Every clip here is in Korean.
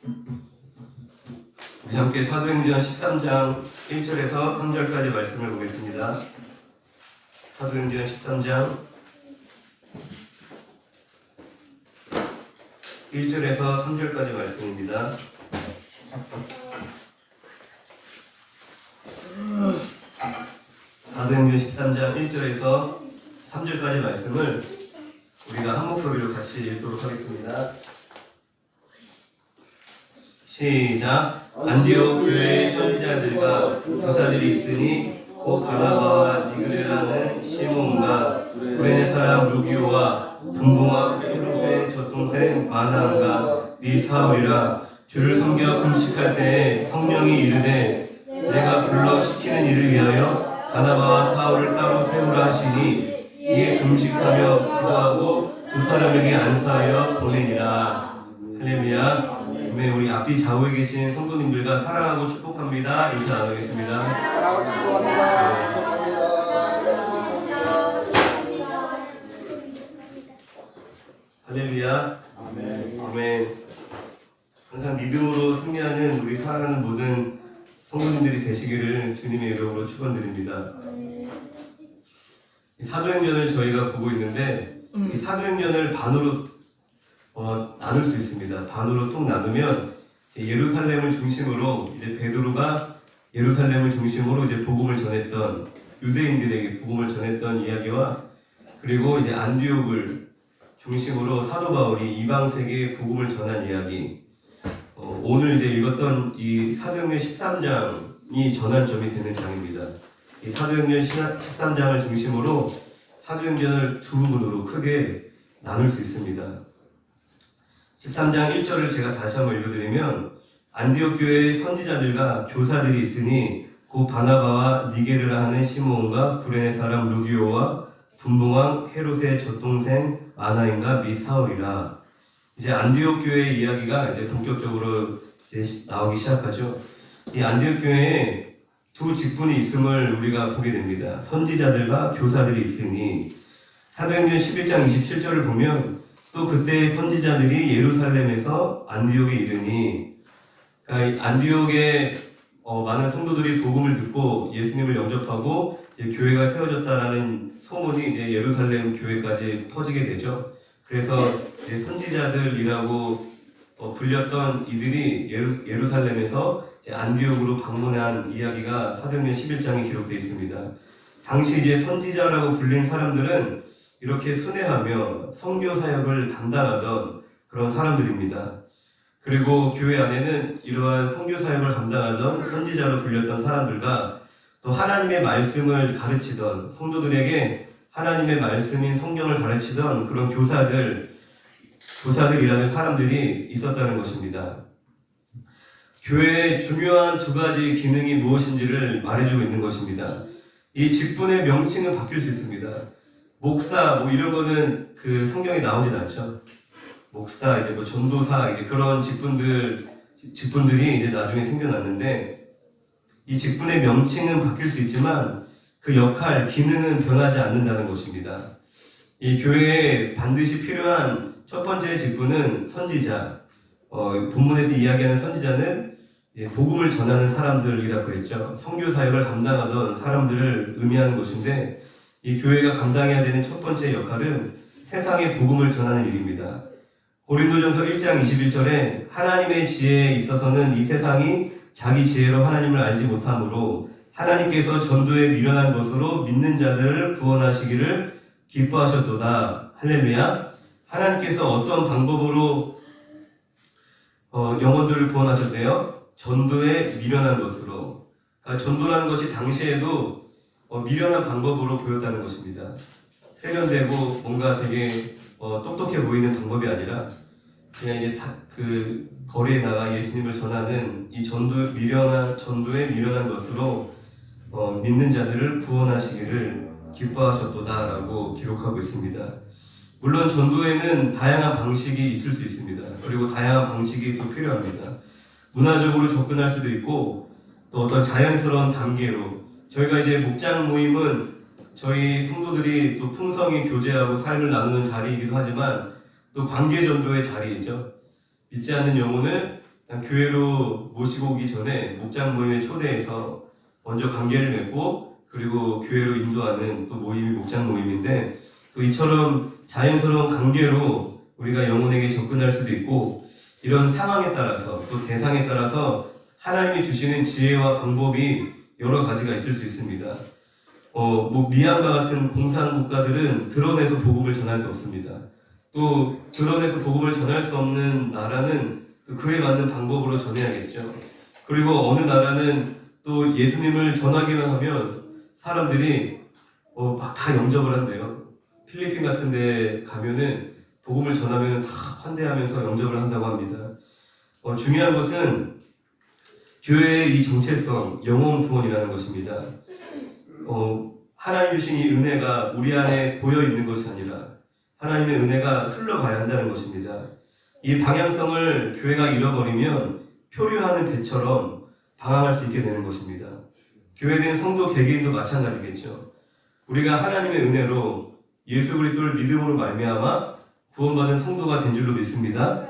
우리 함께 사도행전 13장 1절에서 3절까지 말씀을 보겠습니다. 사도행전 13장 1절에서 3절까지 말씀입니다. 사도행전 13장 1절에서 3절까지 말씀을 우리가 한 목소리로 같이 읽도록 하겠습니다. 시작. 안디옥 교회의 선지자들과 교사들이 있으니 곧 바나바와 니그레라는 시몬과 구레네 사람 루기오와 분봉과 헤롯의 젖동생 마나안과 이 사울이라. 주를 섬겨 금식할 때에 성령이 이르되 내가 불러 시키는 일을 위하여 바나바와 사울을 따로 세우라 하시니 이에 금식하며 기도하고 두 사람에게 안수하여 보내니라. 할렐루야. 우리 앞뒤 좌우에 계신 성도님들과 사랑하고 축복합니다. 인사 나누겠습니다. 사랑하고 축복합니다. 할렐루야. 아멘. 항상 믿음으로 승리하는 우리 사랑하는 모든 성도님들이 되시기를 주님의 이름으로 축원드립니다. 이 사도행전을 저희가 보고 있는데 이 사도행전을 반으로 나눌 수 있습니다. 반으로 뚝 나누면 예루살렘을 중심으로 이제 베드로가 예루살렘을 중심으로 이제 복음을 전했던 유대인들에게 복음을 전했던 이야기와 그리고 이제 안디옥을 중심으로 사도 바울이 이방 세계에 복음을 전한 이야기. 오늘 이제 읽었던 이 사도행전 13장이 전환점이 되는 장입니다. 이 사도행전 13장을 중심으로 사도행전을 두 부분으로 크게 나눌 수 있습니다. 13장 1절을 제가 다시 한번 읽어드리면 안디옥 교회의 선지자들과 교사들이 있으니 곧 바나바와 니게르라 하는 시몬과 구레네 사람 루기오와 분봉왕 헤롯의 젖동생 마나인과 미 사울이라. 이제 안디옥 교회의 이야기가 이제 본격적으로 이제 나오기 시작하죠. 이 안디옥 교회에 두 직분이 있음을 우리가 보게 됩니다. 선지자들과 교사들이 있으니 사도행전 11장 27절을 보면 또 그때 선지자들이 예루살렘에서 안디옥에 이르니, 그러니까 안디옥에 많은 성도들이 복음을 듣고 예수님을 영접하고 교회가 세워졌다라는 소문이 이제 예루살렘 교회까지 퍼지게 되죠. 그래서 선지자들이라고 불렸던 이들이 예루살렘에서 안디옥으로 방문한 이야기가 사도행전 11장에 기록되어 있습니다. 당시 이제 선지자라고 불린 사람들은 이렇게 순회하며 선교 사역을 담당하던 그런 사람들입니다. 그리고 교회 안에는 이러한 선교 사역을 감당하던 선지자로 불렸던 사람들과 또 하나님의 말씀을 가르치던 성도들에게 하나님의 말씀인 성경을 가르치던 그런 교사들이라는 사람들이 있었다는 것입니다. 교회의 중요한 두 가지 기능이 무엇인지를 말해주고 있는 것입니다. 이 직분의 명칭은 바뀔 수 있습니다. 목사 이런 거는 그 성경에 나오진 않죠. 목사 이제 전도사 이제 그런 직분들이 이제 나중에 생겨났는데 이 직분의 명칭은 바뀔 수 있지만 그 역할, 기능은 변하지 않는다는 것입니다. 이 교회에 반드시 필요한 첫 번째 직분은 선지자. 본문에서 이야기하는 선지자는 복음을 전하는 사람들이라고 했죠. 선교 사역을 감당하던 사람들을 의미하는 것인데 이 교회가 감당해야 되는 첫 번째 역할은 세상에 복음을 전하는 일입니다. 고린도전서 1장 21절에 하나님의 지혜에 있어서는 이 세상이 자기 지혜로 하나님을 알지 못하므로 하나님께서 전도에 미련한 것으로 믿는 자들을 구원하시기를 기뻐하셨도다. 할렐루야. 하나님께서 어떤 방법으로 영혼들을 구원하셨대요? 전도에 미련한 것으로. 그러니까 전도라는 것이 당시에도 미련한 방법으로 보였다는 것입니다. 세련되고 뭔가 되게 똑똑해 보이는 방법이 아니라 그냥 이제 그 거리에 나가 예수님을 전하는 이 전도에 미련한 것으로 믿는 자들을 구원하시기를 기뻐하셨도다라고 기록하고 있습니다. 물론 전도에는 다양한 방식이 있을 수 있습니다. 그리고 다양한 방식이 또 필요합니다. 문화적으로 접근할 수도 있고 또 어떤 자연스러운 단계로 저희가 이제 목장 모임은 저희 성도들이 또 풍성히 교제하고 삶을 나누는 자리이기도 하지만 또 관계 전도의 자리이죠. 믿지 않는 영혼을 그냥 교회로 모시고 오기 전에 목장 모임에 초대해서 먼저 관계를 맺고 그리고 교회로 인도하는 또 모임이 목장 모임인데 또 이처럼 자연스러운 관계로 우리가 영혼에게 접근할 수도 있고 이런 상황에 따라서 또 대상에 따라서 하나님이 주시는 지혜와 방법이 여러 가지가 있을 수 있습니다. 미얀마 같은 공산 국가들은 드러내서 복음을 전할 수 없습니다. 또 드러내서 복음을 전할 수 없는 나라는 그에 맞는 방법으로 전해야겠죠. 그리고 어느 나라는 또 예수님을 전하기만 하면 사람들이 막 다 영접을 한대요. 필리핀 같은 데 가면은 복음을 전하면 다 환대하면서 영접을 한다고 합니다. 중요한 것은 교회의 이 정체성, 영혼 구원이라는 것입니다. 하나님 주신 이 은혜가 우리 안에 고여 있는 것이 아니라 하나님의 은혜가 흘러가야 한다는 것입니다. 이 방향성을 교회가 잃어버리면 표류하는 배처럼 방황할 수 있게 되는 것입니다. 교회된 성도 개개인도 마찬가지겠죠. 우리가 하나님의 은혜로 예수 그리스도를 믿음으로 말미암아 구원받은 성도가 된 줄로 믿습니다.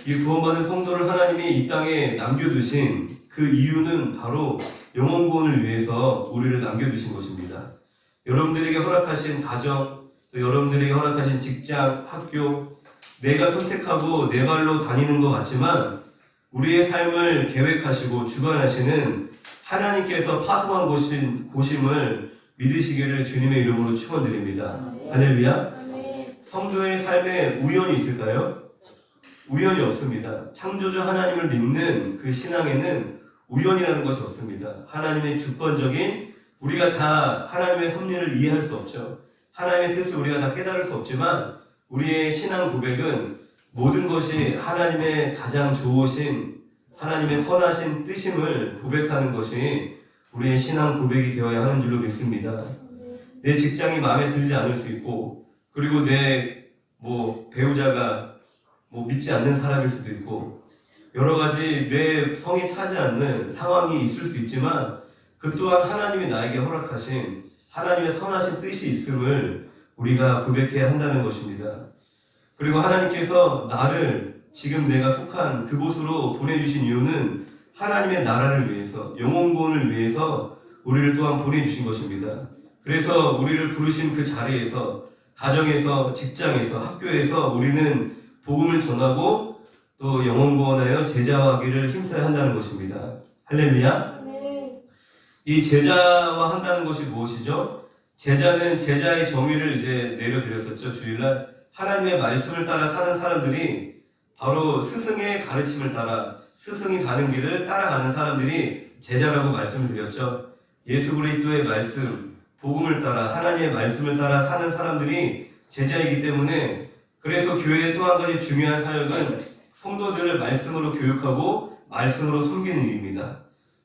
이 구원받은 성도를 하나님이 이 땅에 남겨두신 그 이유는 바로 영혼 구원을 위해서 우리를 남겨두신 것입니다. 여러분들에게 허락하신 가정, 또 여러분들에게 허락하신 직장, 학교, 내가 선택하고 내 발로 다니는 것 같지만 우리의 삶을 계획하시고 주관하시는 하나님께서 파송한 곳임을 믿으시기를 주님의 이름으로 축원드립니다. 할렐루야. 성도의 삶에 우연이 있을까요? 우연이 없습니다. 창조주 하나님을 믿는 그 신앙에는 우연이라는 것이 없습니다. 하나님의 주권적인 우리가 다 하나님의 섭리를 이해할 수 없죠. 하나님의 뜻을 우리가 다 깨달을 수 없지만 우리의 신앙 고백은 모든 것이 하나님의 가장 좋으신 하나님의 선하신 뜻임을 고백하는 것이 우리의 신앙 고백이 되어야 하는 줄로 믿습니다. 내 직장이 마음에 들지 않을 수 있고 그리고 내 배우자가 믿지 않는 사람일 수도 있고 여러 가지 내 성이 차지 않는 상황이 있을 수 있지만 그 또한 하나님이 나에게 허락하신 하나님의 선하신 뜻이 있음을 우리가 고백해야 한다는 것입니다. 그리고 하나님께서 나를 지금 내가 속한 그곳으로 보내주신 이유는 하나님의 나라를 위해서 영혼 구원을 위해서 우리를 또한 보내주신 것입니다. 그래서 우리를 부르신 그 자리에서 가정에서 직장에서 학교에서 우리는 복음을 전하고 또 영혼 구원하여 제자화하기를 힘써야 한다는 것입니다. 할렐루야. 이 제자화 한다는 것이 무엇이죠? 제자는 제자의 정의를 이제 내려드렸었죠. 주일날 하나님의 말씀을 따라 사는 사람들이 바로 스승의 가르침을 따라 스승이 가는 길을 따라가는 사람들이 제자라고 말씀을 드렸죠. 예수 그리스도의 말씀, 복음을 따라 하나님의 말씀을 따라 사는 사람들이 제자이기 때문에 그래서 교회의 또 한 가지 중요한 사역은 성도들을 말씀으로 교육하고 말씀으로 섬기는 일입니다.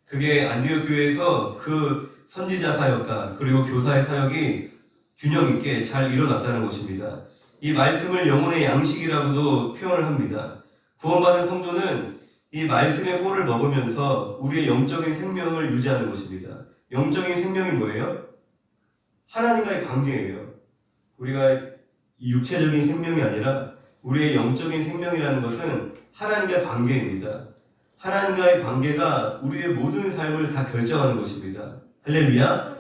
그게 안디옥 교회에서 그 선지자 사역과 그리고 교사의 사역이 균형 있게 잘 일어났다는 것입니다. 이 말씀을 영혼의 양식이라고도 표현을 합니다. 구원받은 성도는 이 말씀의 꼴을 먹으면서 우리의 영적인 생명을 유지하는 것입니다. 영적인 생명이 뭐예요? 하나님과의 관계예요. 우리가 이 육체적인 생명이 아니라 우리의 영적인 생명이라는 것은 하나님과의 관계입니다. 하나님과의 관계가 우리의 모든 삶을 다 결정하는 것입니다. 할렐루야.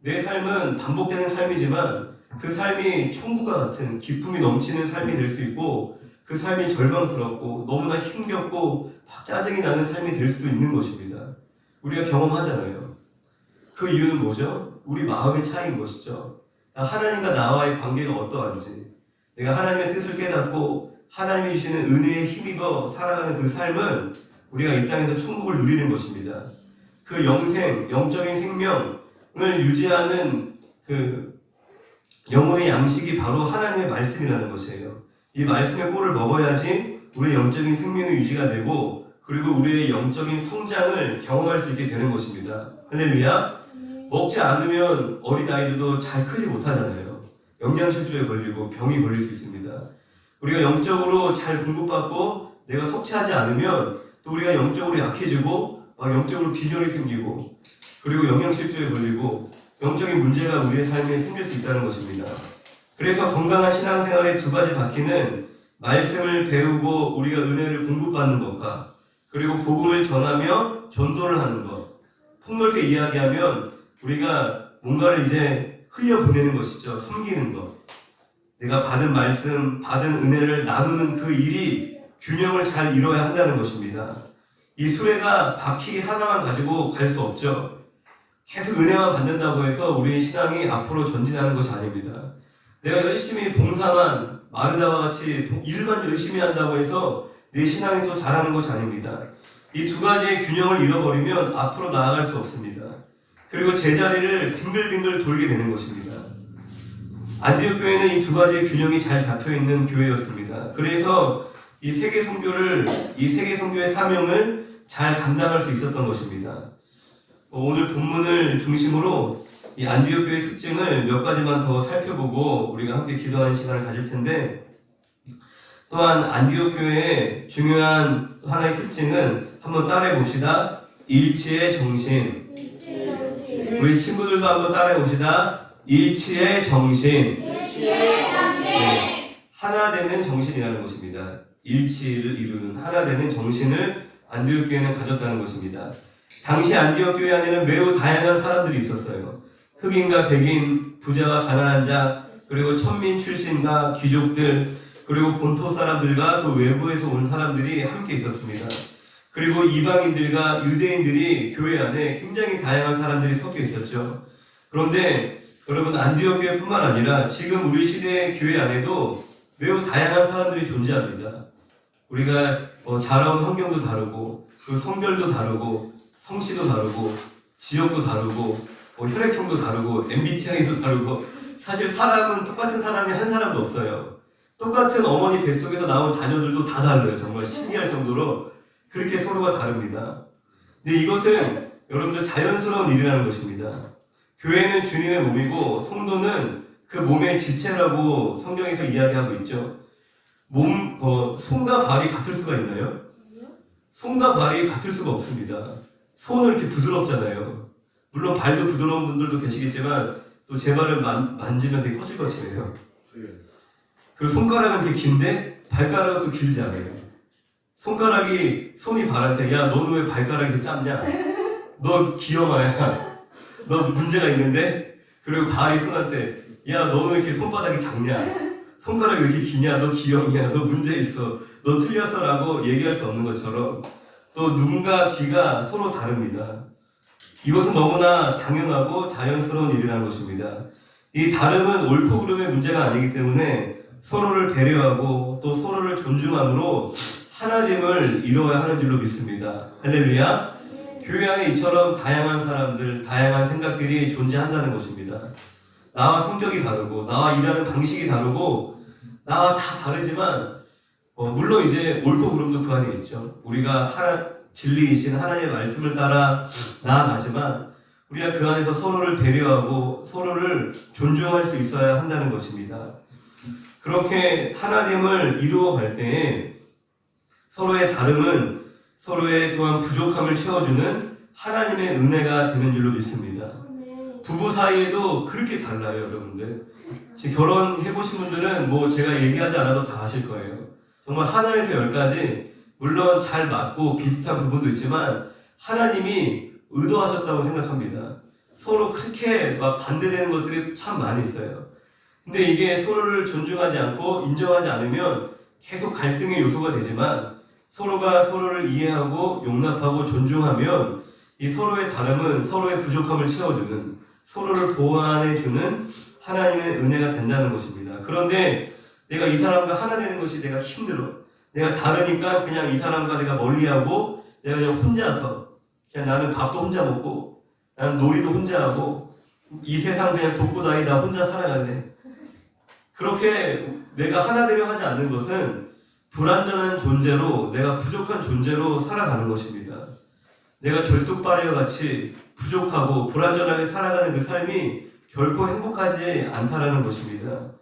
내 삶은 반복되는 삶이지만 그 삶이 천국과 같은 기쁨이 넘치는 삶이 될 수 있고 그 삶이 절망스럽고 너무나 힘겹고 막 짜증이 나는 삶이 될 수도 있는 것입니다. 우리가 경험하잖아요. 그 이유는 뭐죠? 우리 마음의 차이인 것이죠. 하나님과 나와의 관계가 어떠한지 내가 하나님의 뜻을 깨닫고 하나님이 주시는 은혜에 힘입어 살아가는 그 삶은 우리가 이 땅에서 천국을 누리는 것입니다. 그 영적인 생명을 유지하는 그 영혼의 양식이 바로 하나님의 말씀이라는 것이에요. 이 말씀의 꼴을 먹어야지 우리의 영적인 생명이 유지가 되고 그리고 우리의 영적인 성장을 경험할 수 있게 되는 것입니다. 할렐루야. 먹지 않으면 어린아이들도 잘 크지 못하잖아요. 영양실조에 걸리고 병이 걸릴 수 있습니다. 우리가 영적으로 잘 공급받고 내가 섭취하지 않으면 또 우리가 영적으로 약해지고 영적으로 빈혈이 생기고 그리고 영양실조에 걸리고 영적인 문제가 우리의 삶에 생길 수 있다는 것입니다. 그래서 건강한 신앙생활의 두 가지 바퀴는 말씀을 배우고 우리가 은혜를 공급받는 것과 그리고 복음을 전하며 전도를 하는 것. 폭넓게 이야기하면 우리가 뭔가를 이제 흘려보내는 것이죠. 숨기는 것. 내가 받은 말씀, 받은 은혜를 나누는 그 일이 균형을 잘 이뤄야 한다는 것입니다. 이 수레가 바퀴 하나만 가지고 갈 수 없죠. 계속 은혜만 받는다고 해서 우리의 신앙이 앞으로 전진하는 것이 아닙니다. 내가 열심히 봉사만 마르다와 같이 일만 열심히 한다고 해서 내 신앙이 또 자라는 것이 아닙니다. 이 두 가지의 균형을 잃어버리면 앞으로 나아갈 수 없습니다. 그리고 제자리를 빙글빙글 돌게 되는 것입니다. 안디옥 교회는 이 두 가지의 균형이 잘 잡혀있는 교회였습니다. 그래서 이 세계 선교의 사명을 잘 감당할 수 있었던 것입니다. 오늘 본문을 중심으로 이 안디옥 교회의 특징을 몇 가지만 더 살펴보고 우리가 함께 기도하는 시간을 가질 텐데, 또한 안디옥 교회의 중요한 하나의 특징은 한번 따라해 봅시다. 일치의 정신. 우리 친구들도 한번 따라해 봅시다. 일치의 정신. 네, 하나 되는 정신이라는 것입니다. 일치를 이루는 하나 되는 정신을 안디옥 교회는 가졌다는 것입니다. 당시 안디옥 교회 안에는 매우 다양한 사람들이 있었어요. 흑인과 백인, 부자와 가난한 자, 그리고 천민 출신과 귀족들, 그리고 본토 사람들과 또 외부에서 온 사람들이 함께 있었습니다. 그리고 이방인들과 유대인들이 교회 안에 굉장히 다양한 사람들이 섞여 있었죠. 그런데 여러분, 안디옥 교회뿐만 아니라 지금 우리 시대의 교회 안에도 매우 다양한 사람들이 존재합니다. 우리가 자라온 환경도 다르고, 그 성별도 다르고, 성씨도 다르고, 지역도 다르고, 혈액형도 다르고, MBTI도 다르고, 사실 사람은 똑같은 사람이 한 사람도 없어요. 똑같은 어머니 뱃속에서 나온 자녀들도 다 달라요. 정말 신기할 정도로 그렇게 서로가 다릅니다. 근데 이것은 여러분들 자연스러운 일이라는 것입니다. 교회는 주님의 몸이고 성도는 그 몸의 지체라고 성경에서 이야기하고 있죠. 손과 발이 같을 수가 있나요? 손과 발이 같을 수가 없습니다. 손은 이렇게 부드럽잖아요. 물론 발도 부드러운 분들도 계시겠지만 또 제 발을 만지면 되게 거칠거칠해요. 그리고 손가락은 이렇게 긴데 발가락은 또 길지 않아요. 손이 발한테 야 너는 왜 발가락이 이렇게 짧냐? 너 기어마야. 너 문제가 있는데? 그리고 발이 손한테 야 너는 왜 이렇게 손바닥이 작냐? 손가락이 왜 이렇게 기냐? 너 기형이야. 너 문제 있어. 너 틀렸어 라고 얘기할 수 없는 것처럼 또 눈과 귀가 서로 다릅니다. 이것은 너무나 당연하고 자연스러운 일이라는 것입니다. 이 다름은 옳고 그름의 문제가 아니기 때문에 서로를 배려하고 또 서로를 존중함으로 하나됨을 이루어야 하는 줄로 믿습니다. 할렐루야. 교회 안에 이처럼 다양한 사람들, 다양한 생각들이 존재한다는 것입니다. 나와 성격이 다르고 나와 일하는 방식이 다르고 나와 다 다르지만 물론 이제 옳고 그름도 그 안에 있죠. 우리가 진리이신 하나님의 말씀을 따라 나아가지만 우리가 그 안에서 서로를 배려하고 서로를 존중할 수 있어야 한다는 것입니다. 그렇게 하나됨을 이루어갈 때에 서로의 다름은 서로의 또한 부족함을 채워주는 하나님의 은혜가 되는 줄로 믿습니다. 부부 사이에도 그렇게 달라요, 여러분들. 지금 결혼해보신 분들은 뭐 제가 얘기하지 않아도 다 아실 거예요. 정말 하나에서 열까지 물론 잘 맞고 비슷한 부분도 있지만 하나님이 의도하셨다고 생각합니다. 서로 그렇게 막 반대되는 것들이 참 많이 있어요. 근데 이게 서로를 존중하지 않고 인정하지 않으면 계속 갈등의 요소가 되지만 서로가 서로를 이해하고 용납하고 존중하면 이 서로의 다름은 서로의 부족함을 채워주는, 서로를 보완해주는 하나님의 은혜가 된다는 것입니다. 그런데 내가 이 사람과 하나 되는 것이 내가 힘들어. 내가 다르니까 그냥 이 사람과 내가 멀리하고 내가 그냥 혼자서 그냥 나는 밥도 혼자 먹고 나는 놀이도 혼자 하고 이 세상 그냥 돕고 다니다 혼자 살아갈래. 그렇게 내가 하나 되려 하지 않는 것은 불완전한 존재로, 내가 부족한 존재로 살아가는 것입니다. 내가 절뚝발이와 같이 부족하고 불완전하게 살아가는 그 삶이 결코 행복하지 않다라는 것입니다.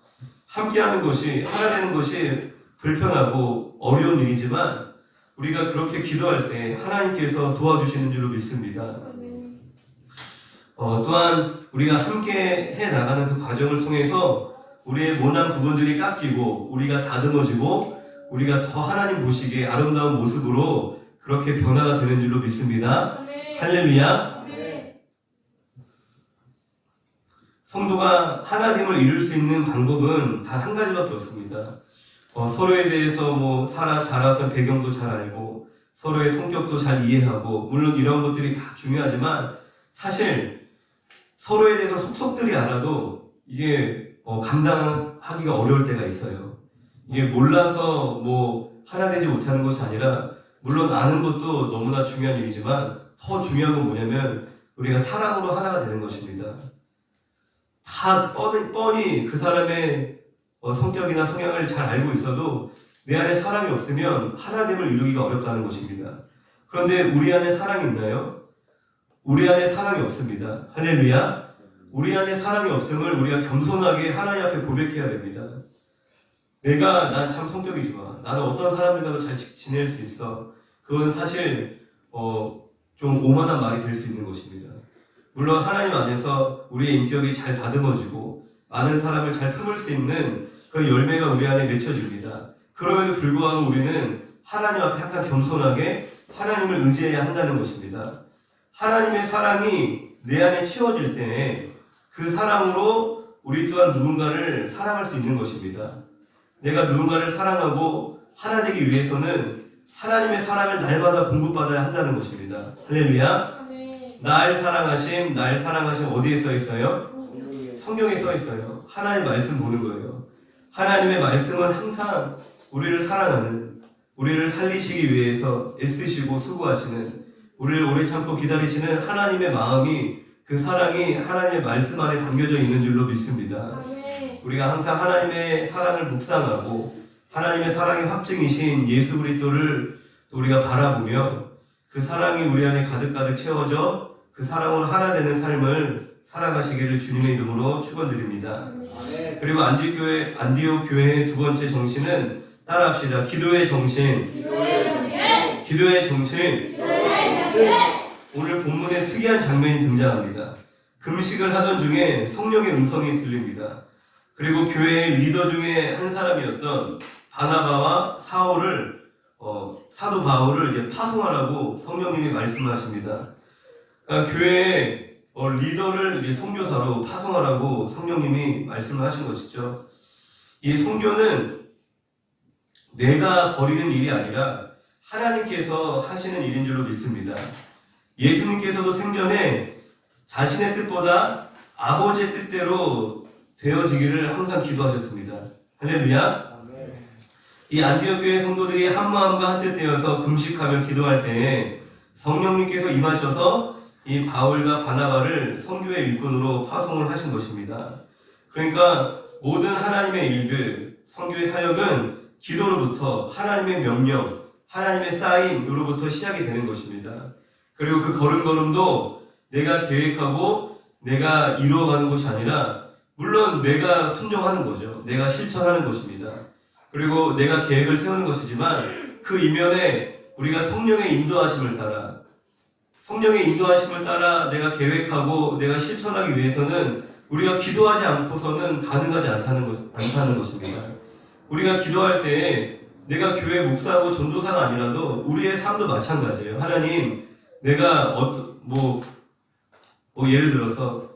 함께하는 것이, 하나 되는 것이 불편하고 어려운 일이지만 우리가 그렇게 기도할 때 하나님께서 도와주시는 줄로 믿습니다. 또한 우리가 함께 해나가는 그 과정을 통해서 우리의 모난 부분들이 깎이고 우리가 다듬어지고 우리가 더 하나님 보시기에 아름다운 모습으로 그렇게 변화가 되는 줄로 믿습니다. 할렐루야. 성도가 하나님을 이룰 수 있는 방법은 단 한 가지밖에 없습니다. 서로에 대해서 자라왔던 배경도 잘 알고 서로의 성격도 잘 이해하고, 물론 이런 것들이 다 중요하지만 사실 서로에 대해서 속속들이 알아도 이게 감당하기가 어려울 때가 있어요. 이게 몰라서 하나 되지 못하는 것이 아니라, 물론 아는 것도 너무나 중요한 일이지만 더 중요한 건 뭐냐면 우리가 사랑으로 하나가 되는 것입니다. 다 뻔히 그 사람의 성격이나 성향을 잘 알고 있어도 내 안에 사랑이 없으면 하나됨을 이루기가 어렵다는 것입니다. 그런데 우리 안에 사랑이 있나요? 우리 안에 사랑이 없습니다. 할렐루야. 우리 안에 사랑이 없음을 우리가 겸손하게 하나님 앞에 고백해야 됩니다. 난 참 성격이 좋아. 나는 어떤 사람들과도 잘 지낼 수 있어. 그건 사실 좀 오만한 말이 될 수 있는 것입니다. 물론 하나님 안에서 우리의 인격이 잘 다듬어지고 많은 사람을 잘 품을 수 있는 그런 열매가 우리 안에 맺혀집니다. 그럼에도 불구하고 우리는 하나님 앞에 항상 겸손하게 하나님을 의지해야 한다는 것입니다. 하나님의 사랑이 내 안에 채워질 때 그 사랑으로 우리 또한 누군가를 사랑할 수 있는 것입니다. 내가 누군가를 사랑하고 하나 되기 위해서는 하나님의 사랑을 날마다 공급받아야 한다는 것입니다. 할렐루야. 날 사랑하심 어디에 써 있어요? 성경에 써 있어요. 하나님의 말씀 보는 거예요. 하나님의 말씀은 항상 우리를 사랑하는, 우리를 살리시기 위해서 애쓰시고 수고하시는, 우리를 오래 참고 기다리시는 하나님의 마음이, 그 사랑이 하나님의 말씀 안에 담겨져 있는 줄로 믿습니다. 우리가 항상 하나님의 사랑을 묵상하고 하나님의 사랑의 확증이신 예수 그리스도를 우리가 바라보며 그 사랑이 우리 안에 가득가득 채워져 그 사랑으로 하나 되는 삶을 살아가시기를 주님의 이름으로 축원드립니다. 그리고 안디옥 교회의 두 번째 정신은 따라합시다. 기도의 정신. 기도의 정신. 오늘 본문에 특이한 장면이 등장합니다. 금식을 하던 중에 성령의 음성이 들립니다. 그리고 교회의 리더 중에 한 사람이었던 바나바와 사도 바울을 이제 파송하라고 성령님이 말씀하십니다. 그러니까 교회의 리더를 이제 선교사로 파송하라고 성령님이 말씀하신 것이죠. 이 선교는 내가 벌이는 일이 아니라 하나님께서 하시는 일인 줄로 믿습니다. 예수님께서도 생전에 자신의 뜻보다 아버지의 뜻대로 되어지기를 항상 기도하셨습니다. 할렐루야. 이 안디옥 교회 성도들이 한 마음과 한 뜻 되어서 금식하며 기도할 때에 성령님께서 임하셔서 이 바울과 바나바를 선교의 일꾼으로 파송을 하신 것입니다. 그러니까 모든 하나님의 일들, 선교의 사역은 기도로부터 하나님의 명령, 하나님의 사인으로부터 시작이 되는 것입니다. 그리고 그 걸음걸음도 내가 계획하고 내가 이루어가는 것이 아니라, 물론 내가 순종하는 거죠. 내가 실천하는 것입니다. 그리고 내가 계획을 세우는 것이지만 그 이면에 우리가 성령의 인도하심을 따라 내가 계획하고 내가 실천하기 위해서는 우리가 기도하지 않고서는 가능하지 않다는 것입니다. 우리가 기도할 때 내가 교회 목사고 전도사가 아니라도 우리의 삶도 마찬가지예요. 하나님, 내가 예를 들어서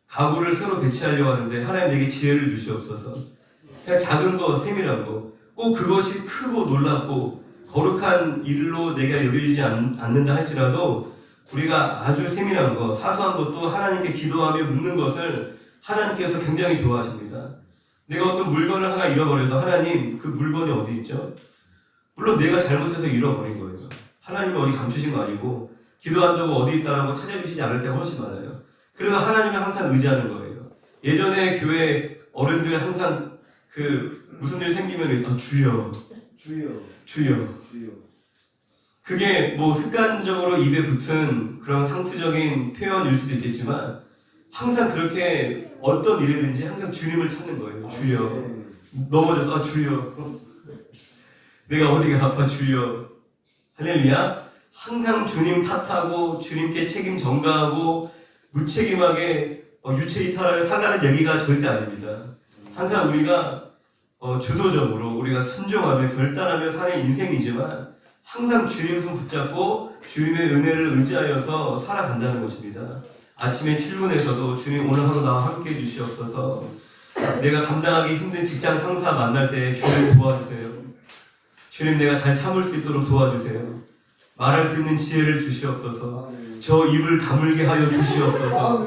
가구를 새로 배치하려고 하는데 하나님 내게 지혜를 주시옵소서. 그냥 작은 거, 세밀한 거, 꼭 그것이 크고 놀랍고 거룩한 일로 내가 여겨지지 않는다 할지라도 우리가 아주 세밀한 거, 사소한 것도 하나님께 기도하며 묻는 것을 하나님께서 굉장히 좋아하십니다. 내가 어떤 물건을 하나 잃어버려도 하나님, 그 물건이 어디 있죠? 물론 내가 잘못해서 잃어버린 거예요. 하나님이 어디 감추신 거 아니고 기도한다고 어디 있다라고 찾아주시지 않을 때가 훨씬 많아요. 그리고 하나님을 항상 의지하는 거예요. 예전에 교회 어른들 항상 무슨 일 생기면 주여. 그게 습관적으로 입에 붙은 그런 상투적인 표현일 수도 있겠지만 항상 그렇게 어떤 일이든지 항상 주님을 찾는 거예요. 주여. 넘어져서 주여. 내가 어디가 아파 주여. 할렐루야. 항상 주님 탓하고 주님께 책임 전가하고 무책임하게 유체 이탈하여 살라는 얘기가 절대 아닙니다. 항상 우리가 주도적으로 우리가 순종하며 결단하며 사는 인생이지만 항상 주님 손 붙잡고 주님의 은혜를 의지하여서 살아간다는 것입니다. 아침에 출근해서도 주님 오늘 하루 나와 함께 해주시옵소서. 내가 감당하기 힘든 직장 상사 만날 때 주님 도와주세요. 주님 내가 잘 참을 수 있도록 도와주세요. 말할 수 있는 지혜를 주시옵소서. 저 입을 다물게 하여 주시옵소서.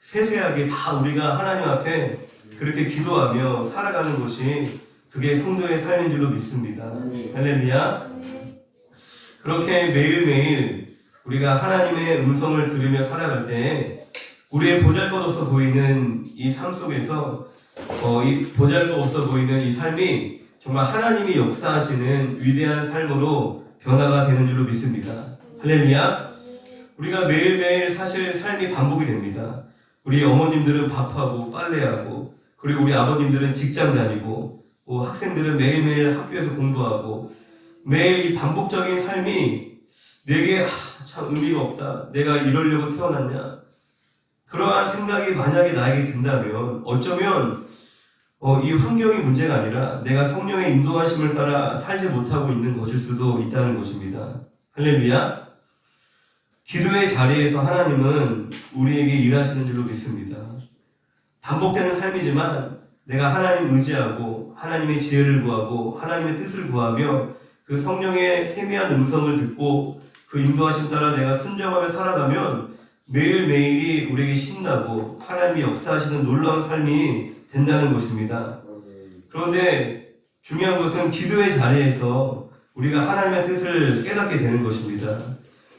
세세하게 다 우리가 하나님 앞에 그렇게 기도하며 살아가는 것이 그게 성도의 삶인 줄로 믿습니다. 할렐루야. 그렇게 매일매일 우리가 하나님의 음성을 들으며 살아갈 때 우리의 보잘것없어 보이는 이 삶 속에서 이 보잘것없어 보이는 이 삶이 정말 하나님이 역사하시는 위대한 삶으로 변화가 되는 줄로 믿습니다. 할렐루야. 우리가 매일매일 사실 삶이 반복이 됩니다. 우리 어머님들은 밥하고 빨래하고, 그리고 우리 아버님들은 직장 다니고, 학생들은 매일매일 학교에서 공부하고, 매일 이 반복적인 삶이 내게 참 의미가 없다. 내가 이러려고 태어났냐? 그러한 생각이 만약에 나에게 든다면 어쩌면 이 환경이 문제가 아니라 내가 성령의 인도하심을 따라 살지 못하고 있는 것일 수도 있다는 것입니다. 할렐루야. 기도의 자리에서 하나님은 우리에게 일하시는 줄로 믿습니다. 반복되는 삶이지만 내가 하나님 의지하고 하나님의 지혜를 구하고 하나님의 뜻을 구하며 그 성령의 세미한 음성을 듣고 그 인도하심 따라 내가 순종하며 살아가면 매일매일이 우리에게 신나고 하나님이 역사하시는 놀라운 삶이 된다는 것입니다. 그런데 중요한 것은 기도의 자리에서 우리가 하나님의 뜻을 깨닫게 되는 것입니다.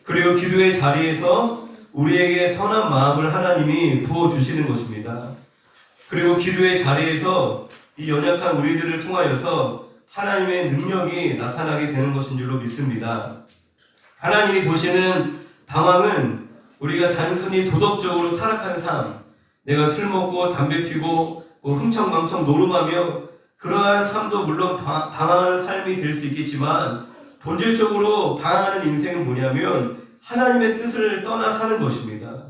그리고 기도의 자리에서 우리에게 선한 마음을 하나님이 부어주시는 것입니다. 그리고 기도의 자리에서 이 연약한 우리들을 통하여서 하나님의 능력이 나타나게 되는 것인 줄로 믿습니다. 하나님이 보시는 방황은 우리가 단순히 도덕적으로 타락한 삶, 내가 술 먹고 담배 피고 흥청망청 노름하며 그러한 삶도 물론 방황하는 삶이 될 수 있겠지만 본질적으로 방황하는 인생은 뭐냐면 하나님의 뜻을 떠나 사는 것입니다.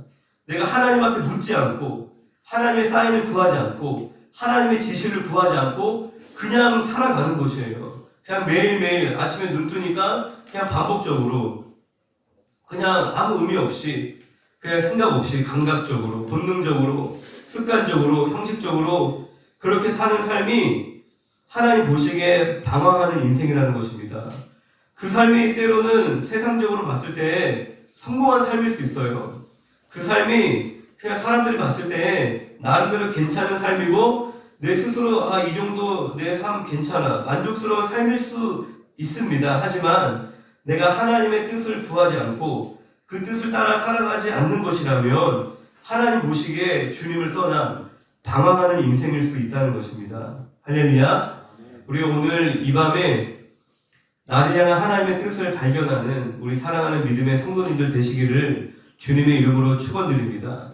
내가 하나님 앞에 묻지 않고 하나님의 사인을 구하지 않고 하나님의 지시를 구하지 않고 그냥 살아가는 것이에요. 그냥 매일매일 아침에 눈 뜨니까 그냥 반복적으로 그냥 아무 의미 없이 그냥 생각 없이 감각적으로 본능적으로 습관적으로 형식적으로 그렇게 사는 삶이 하나님 보시기에 방황하는 인생이라는 것입니다. 그 삶이 때로는 세상적으로 봤을 때 성공한 삶일 수 있어요. 그 삶이 그냥 사람들이 봤을 때 나름대로 괜찮은 삶이고 내 스스로 이 정도 내 삶 괜찮아 만족스러운 삶일 수 있습니다. 하지만 내가 하나님의 뜻을 구하지 않고 그 뜻을 따라 살아가지 않는 것이라면 하나님 보시기에 주님을 떠나 방황하는 인생일 수 있다는 것입니다. 할렐루야. 우리가 오늘 이 밤에 나를 향한 하나님의 뜻을 발견하는 우리 사랑하는 믿음의 성도님들 되시기를 주님의 이름으로 축원드립니다.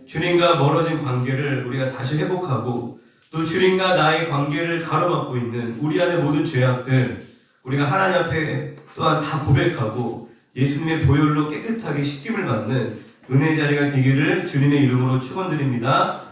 주님과 멀어진 관계를 우리가 다시 회복하고 또 주님과 나의 관계를 가로막고 있는 우리 안의 모든 죄악들 우리가 하나님 앞에 또한 다 고백하고 예수님의 보혈로 깨끗하게 씻김을 받는 은혜의 자리가 되기를 주님의 이름으로 축원드립니다.